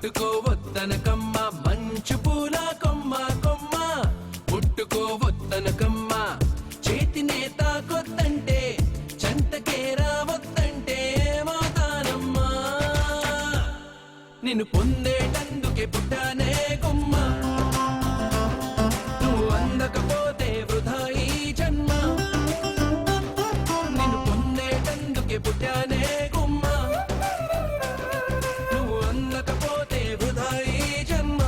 పట్టుకోవద్దనకమ్మ మంచు పూల కొమ్మ కొమ్మ ముట్టుకోవద్దనకమ్మ చేతినే తాకొద్దంటే చంతకే రావద్దంటే ఏమవుతానమ్మా నిన్ను పొందేటందుకే పుట్టానే కొమ్మ నువ్వు అందకపోతే వృధా ఈ జన్మ నిన్ను పొందేటందుకే పుట్టానే కొమ్మ నువ్వు అందకపోతే వృధా ఈ జన్మ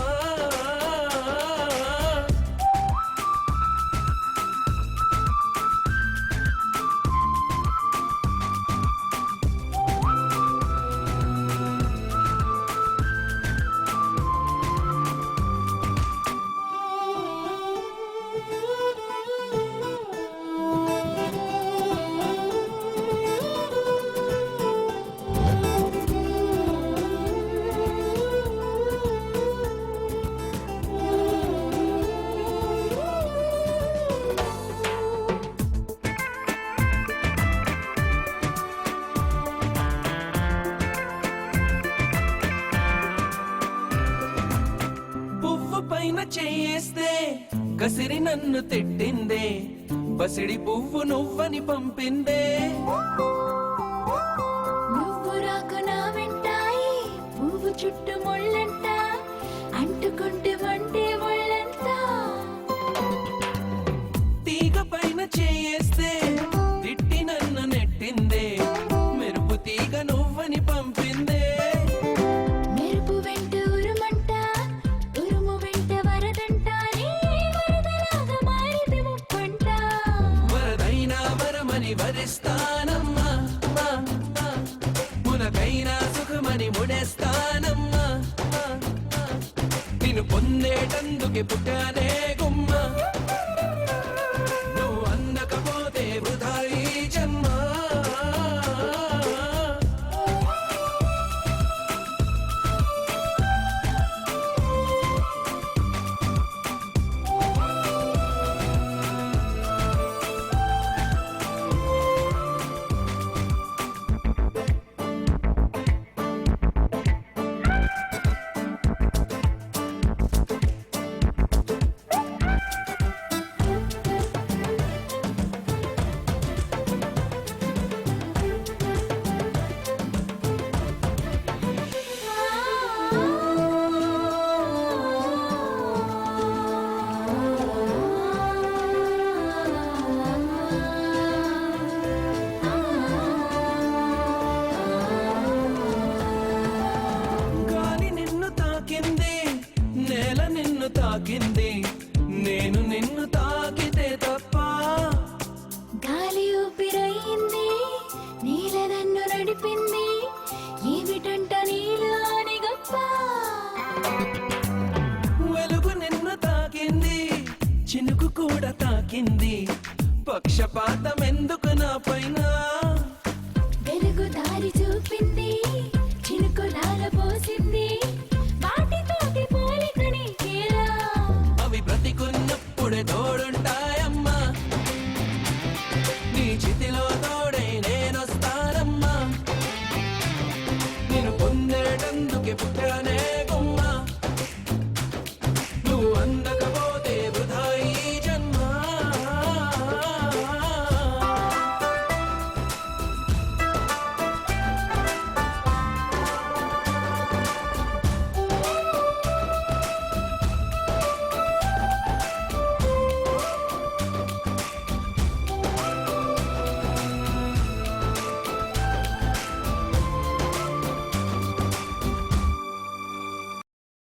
పైన చేయేస్తే కసిరి నన్ను తిట్టిందే పసిడి పువ్వు నువ్వని పంపిందే నువ్వు రాకు నా వెంటాయి పువ్వు చుట్టూ ముళ్ళంట అంటుకుంటే వంటే ముళ్ళంట తీగ పైన చేయేస్తే తిట్టి నన్ను నెట్టిందే మెరుపు తీగ నువ్వని పంపిందే మెరుపు వెంట ఉరుమంట ఉరుము వెంట వరదంట నీ వరదలాగా మారితే ముప్పంట వరదైనా వరమని వరిస్తానమ్మా మునకైనా సుఖమని ముడేస్తానమ్మా నిన్ను పొందేటందుకే పుట్టానే గుమ్మ నువ్వు అందకపోతే వృధా ఈ జన్మ గాలి నిన్ను తాకింది నేల నిన్ను తాకింది నేను నిన్ను తాకితే తప్ప గాలి ఊపిరయింది నీల నన్ను నడిపింది ఏమిటంట నీలోని గొప్ప వెలుగు నిన్ను తాకింది చినుకు కూడా తాకింది పక్షపాతం ఎందుకు నా పైన వెలుగు దారి చూపింది చినుకులాల పోసింది వాటితోటి పోలిక నీకేలా అవి బ్రతికున్నప్పుడే తోడుంటాయమ్మా నీ చితిలో తోడై నేనొస్తానమ్మా నేను పొందేటందుకే పుట్టానే